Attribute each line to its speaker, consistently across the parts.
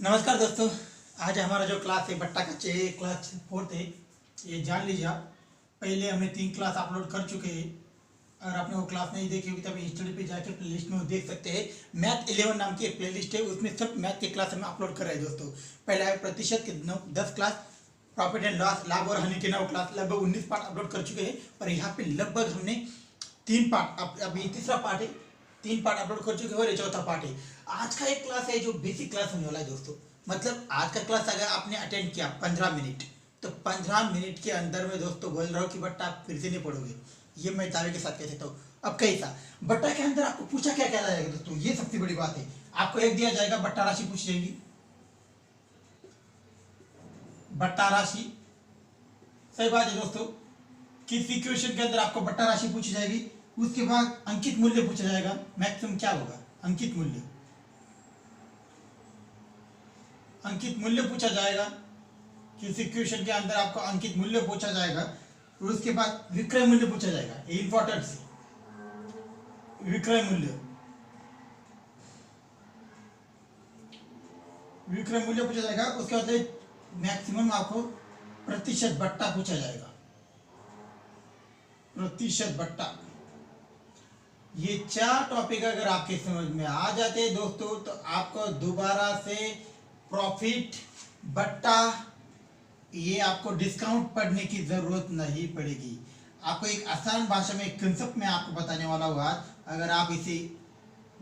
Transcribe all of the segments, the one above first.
Speaker 1: नमस्कार दोस्तों। आज हमारा जो क्लास है बट्टा का क्लास 4 है। ये जान लीजिए आप, पहले हमने 3 क्लास अपलोड कर चुके हैं। अगर आपने वो क्लास नहीं देखी होगी तो अभी हिस्ट्री पे जाके प्लेलिस्ट में वो देख सकते हैं। मैथ 11 नाम की एक प्लेलिस्ट है, उसमें सब मैथ की क्लास हमें अपलोड कर रहे हैं दोस्तों। पहले है प्रतिशत के 10 क्लास, प्रॉफिट एंड लॉस, लाभ और हानि के 9 क्लास, लगभग 19 पार्ट अपलोड कर चुके हैं। और यहाँ पे लगभग हमने 3 पार्ट, अभी तीसरा पार्ट है, 3 पार्ट अपलोड कर चुके हैं और ये चौथा पार्ट है। आज का एक क्लास है जो बेसिक क्लास होने वाला है दोस्तों। मतलब आज का क्लास अगर आपने अटेंड किया 15 मिनट, तो 15 मिनट के अंदर में दोस्तों बोल रहा हूँ कि बट्टा आप फिर से नहीं पढ़ोगे। ये मैं दावे के साथ कह सकता हूँ। अब कैसा बट्टा के अंदर आपको पूछा क्या क्या जाएगा दोस्तों, ये सबसे बड़ी बात है। आपको एक दिया जाएगा, बट्टा राशि पूछ जाएगी, बट्टा राशि। सही बात है दोस्तों। किसी क्वेश्चन के अंदर आपको बट्टा राशि पूछी जाएगी, उसके बाद अंकित मूल्य पूछा जाएगा। मैक्सिमम क्या होगा, अंकित मूल्य, अंकित मूल्य पूछा जाएगा। किसी क्वेश्चन के अंदर आपको अंकित मूल्य पूछा जाएगा और उसके बाद विक्रय मूल्य पूछा जाएगा। ये इंपॉर्टेंट है, विक्रय मूल्य, विक्रय मूल्य पूछा जाएगा। उसके बाद मैक्सिमम आपको प्रतिशत बट्टा पूछा जाएगा, प्रतिशत बट्टा। ये 4 टॉपिक अगर आपके समझ में आ जाते हैं दोस्तों, तो आपको दोबारा से प्रॉफिट, बट्टा, ये आपको डिस्काउंट पढ़ने की जरूरत नहीं पड़ेगी। आपको एक आसान भाषा में एक कंसेप्ट में आपको बताने वाला हूँ आज। अगर आप इसे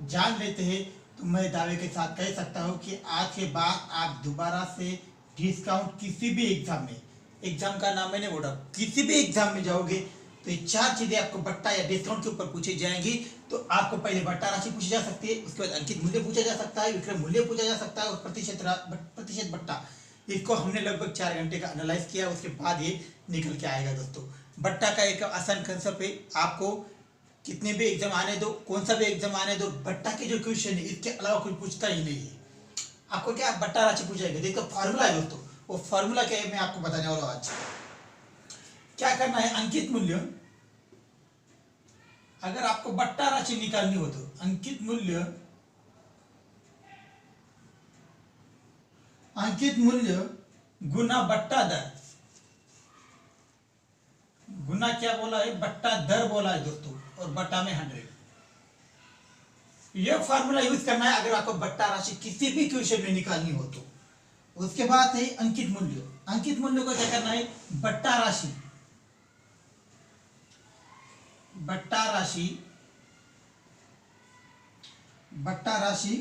Speaker 1: जान लेते हैं तो मैं दावे के साथ कह सकता हूँ कि आज के बाद आप दोबारा से डिस्काउंट किसी भी एग्जाम में, एग्जाम का नाम मैंने बोला, किसी भी एग्जाम में जाओगे तो ये 4 चीजें आपको बट्टा या डिस्काउंट के ऊपर पूछी जाएंगी। तो आपको पहले बट्टा राशि पूछी जा सकती है, उसके बाद अंकित मूल्य पूछा जा सकता है, विक्रय मूल्य पूछा जा सकता है और प्रतिशत बट्टा। इसको हमने लगभग 4 घंटे का एनालाइज किया, उसके बाद ये निकल के आएगा दोस्तों। बट्टा का एक आसान कंसेप्ट है। आपको कितने भी एग्जाम आने दो, कौन सा भी एग्जाम आने दो, बट्टा के जो क्वेश्चन है इसके अलावा कुछ पूछता ही नहीं है। आपको क्या बट्टा राशि पूछेगा, देखो फॉर्मूला है दोस्तों, वो फॉर्मूला क्या है मैं आपको बताने वाला हूँ आज। क्या करना है, अंकित मूल्य, अगर आपको बट्टा राशि निकालनी हो तो अंकित मूल्य, अंकित मूल्य गुना बट्टा दर, गुना क्या बोला है, बट्टा दर बोला है दोस्तों, और बट्टा में 100। यह फॉर्मूला यूज करना है अगर आपको बट्टा राशि किसी भी क्वेश्चन में निकालनी हो तो। उसके बाद है अंकित मूल्य। अंकित मूल्य को क्या करना है, बट्टा राशि, बट्टा राशि, बट्टा राशि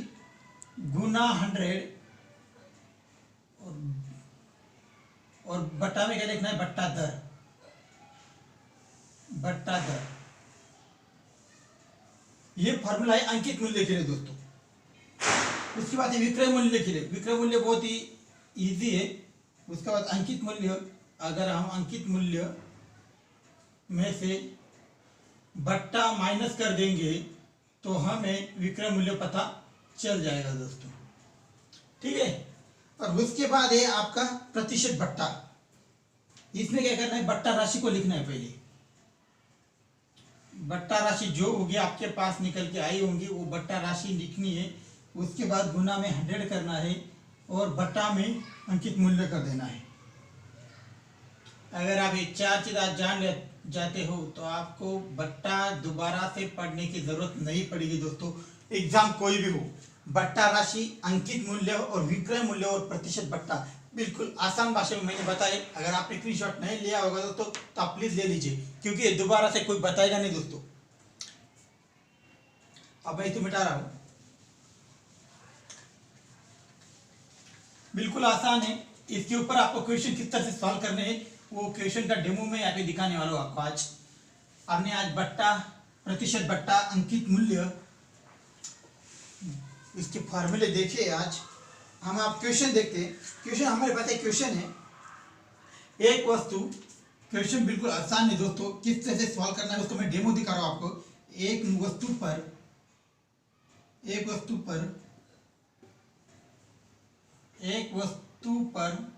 Speaker 1: गुना 100 और बट्टा में क्या लिखना है, बट्टा दर, बट्टा दर। ये फॉर्मूला है अंकित मूल्य के लिए दोस्तों। उसके बाद विक्रय मूल्य के लिए, विक्रय मूल्य बहुत ही इजी है। उसके बाद अंकित मूल्य, अगर हम अंकित मूल्य में से बट्टा माइनस कर देंगे तो हमें विक्रय मूल्य पता चल जाएगा दोस्तों, ठीक है। और उसके बाद है आपका प्रतिशत बट्टा। इसमें क्या करना है, बट्टा राशि को लिखना है पहले। बट्टा राशि जो होगी आपके पास निकल के आई होंगी वो बट्टा राशि लिखनी है। उसके बाद गुना में 100 करना है और बट्टा में अंकित मूल्य कर देना है। अगर आप ये 4 चीज आज जान जाते हो तो आपको बट्टा दोबारा से पढ़ने की जरूरत नहीं पड़ेगी दोस्तों। एग्जाम कोई भी हो, बट्टा राशि, अंकित मूल्य और विक्रय मूल्य और प्रतिशत बट्टा, बिल्कुल आसान भाषा में मैंने बताया। अगर आपने स्क्रीनशॉट नहीं लिया होगा दोस्तों तो आप प्लीज ले लीजिए, क्योंकि ये दोबारा से कोई बताएगा नहीं दोस्तों। अब मैं तो मिटा रहा हूं, बिल्कुल आसान है। इसके ऊपर आपको क्वेश्चन किस तरह से सॉल्व करने हैं वो क्वेश्चन का डेमो में यहाँ पे दिखाने वाला हूँ आपको आज। हमने आज बट्टा, प्रतिशत बट्टा, अंकित मूल्य, इसके फॉर्मूले देखे। आज हम आप क्वेश्चन देखते हैं। क्वेश्चन हमारे पास एक क्वेश्चन है, एक वस्तु, क्वेश्चन बिल्कुल आसान है दोस्तों, किस तरह से सॉल्व करना है उसको मैं डेमो दिखा रहा हूँ आपको। एक वस्तु पर, एक वस्तु पर, एक वस्तु पर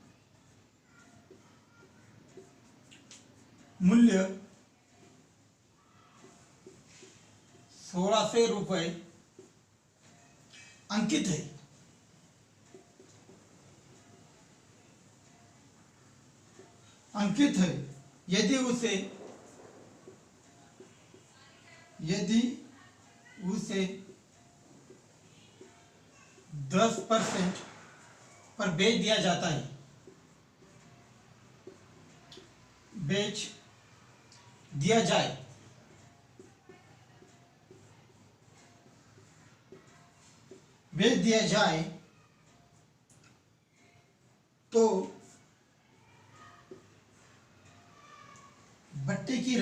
Speaker 1: मूल्य 1600 रुपये अंकित है। अंकित है, यदि उसे 10% पर बेच दिया जाता है, बेच दिया जाए तो बट्टे की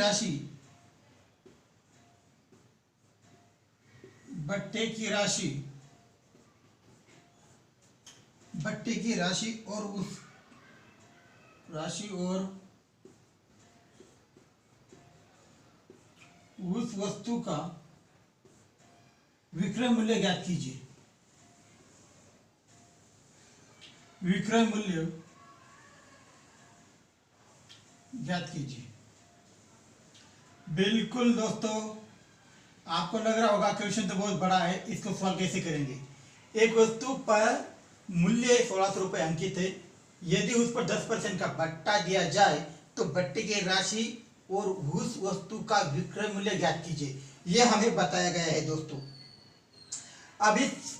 Speaker 1: राशि और उस वस्तु का विक्रय मूल्य ज्ञात कीजिए। विक्रय मूल्य ज्ञात कीजिए। बिल्कुल दोस्तों, आपको लग रहा होगा क्वेश्चन तो बहुत बड़ा है, इसको सॉल्व कैसे करेंगे। एक वस्तु पर मूल्य 1600 रुपये अंकित है, यदि उस पर 10% का बट्टा दिया जाए तो बट्टे की राशि और उस वस्तु का विक्रय मूल्य ज्ञात कीजिए। यह हमें बताया गया है दोस्तों। अब इस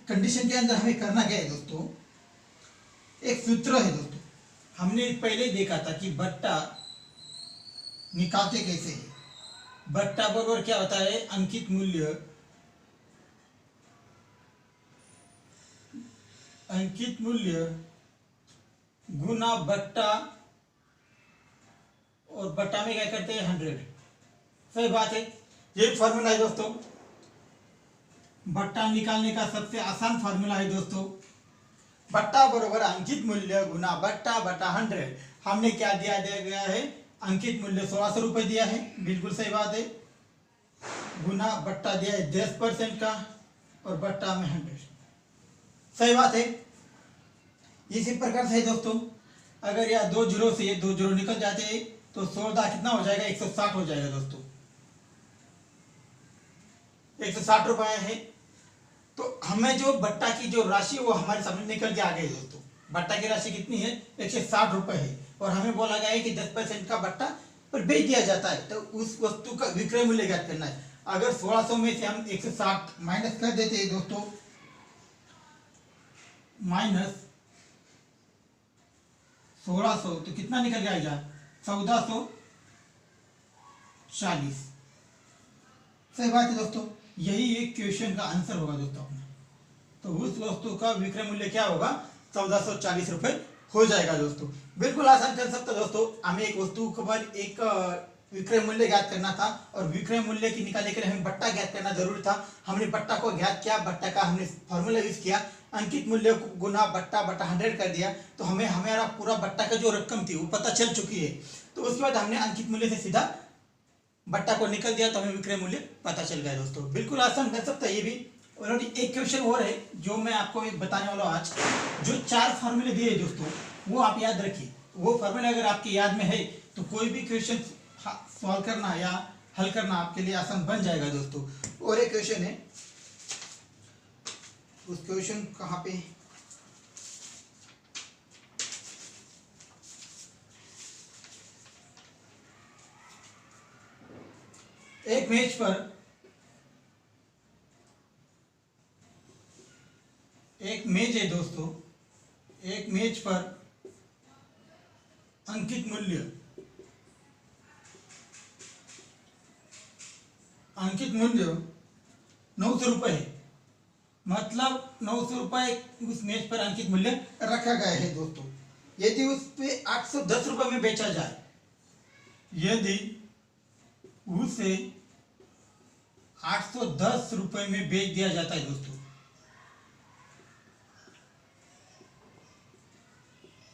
Speaker 1: कंडीशन के अंदर हमें करना क्या है दोस्तों, एक सूत्र है दोस्तों, हमने पहले देखा था कि बट्टा निकालते कैसे है। बट्टा बराबर क्या होता है, अंकित मूल्य गुना बट्टा, और बट्टा में क्या करते हैं 100। सही बात है, ये फॉर्मूला है दोस्तों। बट्टा निकालने का सबसे आसान फॉर्मूला है दोस्तों, बट्टा बराबर अंकित मूल्य गुना बट्टा बटा 100। हमने क्या दिया गया है, अंकित मूल्य 1600 रुपये दिया है, बिल्कुल सही बात है, गुना बट्टा दिया है 10% का और बट्टा में 100। सही बात है। इसी प्रकार से दोस्तों, अगर यह 2 जीरो से ये 2 जीरो निकल जाते हैं तो 16 कितना हो जाएगा, 160 हो जाएगा दोस्तों। 160 रुपये है, तो हमें जो बट्टा की जो राशि वो हमारे सामने निकल के आ गई दोस्तों। बट्टा की राशि कितनी है, 160 रुपये है, और हमें बोला गया है कि 10% का बट्टा पर बेच दिया जाता है, तो उस वस्तु का विक्रय मूल्य ज्ञात करना है। अगर 1600 में से हम 160 माइनस कर देते हैं दोस्तों, माइनस 1600 तो कितना निकल जाएगा, 1440। सही बात है दोस्तों, यही एक क्वेश्चन का आंसर होगा दोस्तों अपना। तो उस वस्तु का विक्रय मूल्य क्या होगा, 1440 रुपये हो जाएगा दोस्तों। बिल्कुल आसान कंसेप्ट था दोस्तों। हमें एक वस्तु पर एक विक्रय मूल्य ज्ञात करना था, और विक्रय मूल्य की निकालने के लिए हमें बट्टा ज्ञात करना जरूरी था। हमने बट्टा को ज्ञात किया, बट्टा का हमने फॉर्मूला यूज किया, अंकित मूल्य को गुना बट्टा बटा 100 कर दिया, तो हमें हमारा पूरा बट्टा का जो रकम थी वो पता चल चुकी है। तो उसके बाद हमने अंकित मूल्य से सीधा बट्टा को निकल दिया, तो हमें विक्रय मूल्य पता चल गया दोस्तों। बिल्कुल आसान कंसेप्ट था ये भी। ऑलरेडी एक क्वेश्चन और है जो मैं आपको बताने वाला हूँ आज। जो 4 फार्मूले दिए दोस्तों, वो आप याद रखिए। वो फार्मूले अगर आपके याद में है तो कोई भी क्वेश्चन सॉल्व करना या हल करना आपके लिए आसान बन जाएगा दोस्तों। और एक क्वेश्चन है, उस क्वेश्चन कहाँ पे, एक मेज है दोस्तों, एक मेज पर अंकित मूल्य 900 रुपये है। मतलब 900 रुपये उस मेज पर अंकित मूल्य रखा गया है दोस्तों। यदि उस पे 810 रुपये में बेचा जाए, यदि उसे 810 रुपये में बेच दिया जाता है दोस्तों,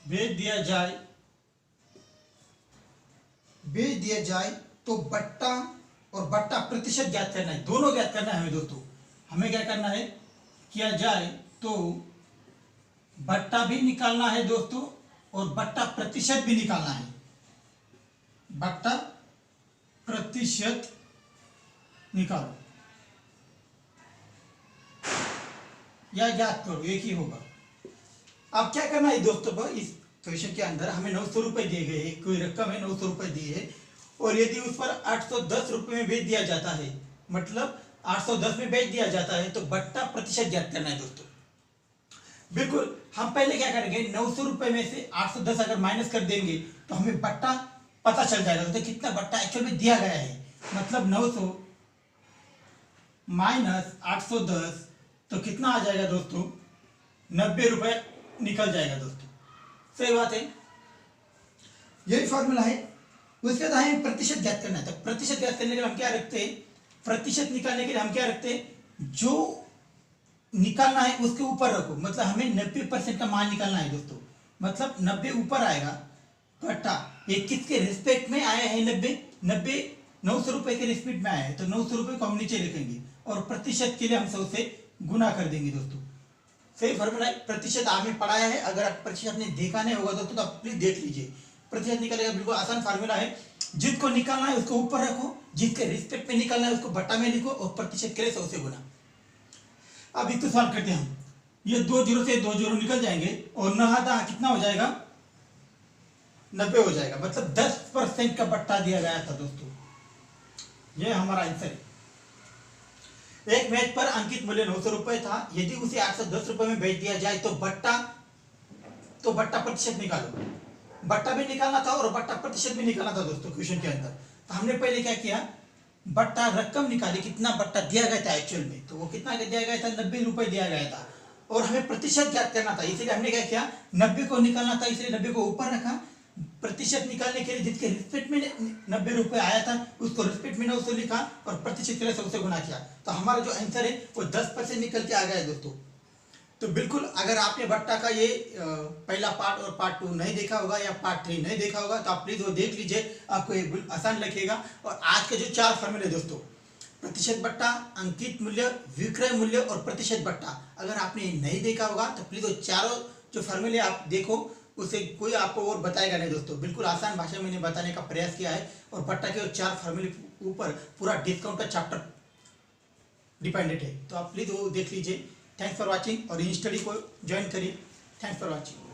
Speaker 1: बेच दिया जाए तो बट्टा और बट्टा प्रतिशत ज्ञात करना है, दोनों ज्ञात करना है हमें दोस्तों। हमें क्या करना है, किया जाए तो बट्टा भी निकालना है दोस्तों, और बट्टा प्रतिशत भी निकालना है। बट्टा प्रतिशत निकालो या ज्ञात करो, एक ही होगा। अब क्या करना है दोस्तों, इस क्वेश्चन के अंदर हमें 900 रुपए दिए गए, कोई रकम है 900 रुपए दी है और यदि उस पर 810 रुपए में बेच दिया जाता है, मतलब 810 में बेच दिया जाता है, तो बट्टा प्रतिशत ज्ञात करना है दोस्तों। बिल्कुल हम पहले क्या करेंगे, 900 रुपए में से 810 अगर माइनस कर देंगे तो हमें बट्टा पता चल जाएगा दोस्तों, कितना बट्टा एक्चुअल में दिया गया है। मतलब 900 माइनस 810 तो कितना आ जाएगा दोस्तों, 90 रुपए निकल जाएगा दोस्तों। सही बात है, यही फॉर्मूला है। उसके बाद हमें प्रतिशत ज्ञात करना है। तो प्रतिशत ज्ञात करने के लिए हम क्या रखते हैं, प्रतिशत निकालने के लिए हम क्या रखते हैं, जो निकालना है उसके ऊपर रखो। मतलब हमें 90% का मान निकालना है दोस्तों। मतलब 90 ऊपर आएगा बट्टा, ये किसके रिस्पेक्ट में आया है, 90 900 रुपए के रिस्पेक्ट में आया है, तो 900 रुपए को हम नीचे लिखेंगे और प्रतिशत के लिए हम 100 से गुना कर देंगे दोस्तों। सही फॉर्मूला है। प्रतिशत आपने पढ़ाया है, अगर आप प्रतिशत आपने देखा नहीं होगा दोस्तों तो आप प्लीज देख लीजिए। प्रतिशत निकालेगा, बिल्कुल आसान फार्मूला है। जिसको निकालना है उसको ऊपर रखो, जिसके रिस्पेक्ट में निकालना है उसको बट्टा में लिखो और प्रतिशत के लिए 100 से गुना। अब इसको सॉल्व करते हैं हम। ये 2 जीरो से 2 जीरो निकल जाएंगे और 9 कितना हो जाएगा, 90 हो जाएगा। मतलब 10% का बट्टा दिया गया था दोस्तों। ये हमारा आंसर है। एक मैच पर अंकित मूल्य 900 रुपए था, यदि उसे 810 रुपए में बेच दिया जाए तो बट्टा प्रतिशत निकालो। बट्टा भी निकालना था और बट्टा प्रतिशत भी निकालना था दोस्तों क्वेश्चन के अंदर। तो हमने पहले क्या किया, बट्टा रकम निकाली, कितना बट्टा दिया गया था एक्चुअल में, तो वो कितना दिया गया था, 90 रुपए दिया गया था और हमें प्रतिशत ज्ञात करना था। इसलिए हमने क्या किया, 90 को निकालना था, इसलिए 90 को ऊपर रखा। प्रतिशत निकालने के लिए जिसके रिस्पेक्ट में 90 रुपए आया था उसको रिस्पेक्ट में 900 लिखा और प्रतिशत के लिए 100 से गुना किया। तो हमारा जो आंसर है वो 10% निकल के आ गया है दोस्तों। तो बिल्कुल अगर आपने बट्टा का ये पहला पार्ट और पार्ट 2 नहीं देखा होगा या पार्ट 3 नहीं देखा होगा तो आप प्लीज वो देख लीजिए, आपको ये आसान लगेगा। और आज के जो 4 फॉर्मूले दोस्तों, प्रतिशत बट्टा, अंकित मूल्य, विक्रय मूल्य और प्रतिशत बट्टा, अगर आपने नहीं देखा होगा तो प्लीज वो चारों जो फॉर्मूले आप देखो, उसे कोई आपको और बताएगा नहीं दोस्तों। बिल्कुल आसान भाषा में मैंने बताने का प्रयास किया है और बट्टा के 4 फॉर्मूले ऊपर पूरा डिस्काउंट का चैप्टर डिपेंडेंट है। तो आप प्लीज वो देख लीजिए। थैंक्स फॉर वॉचिंग और इन स्टडी को ज्वाइन करिए। Thanks for watching.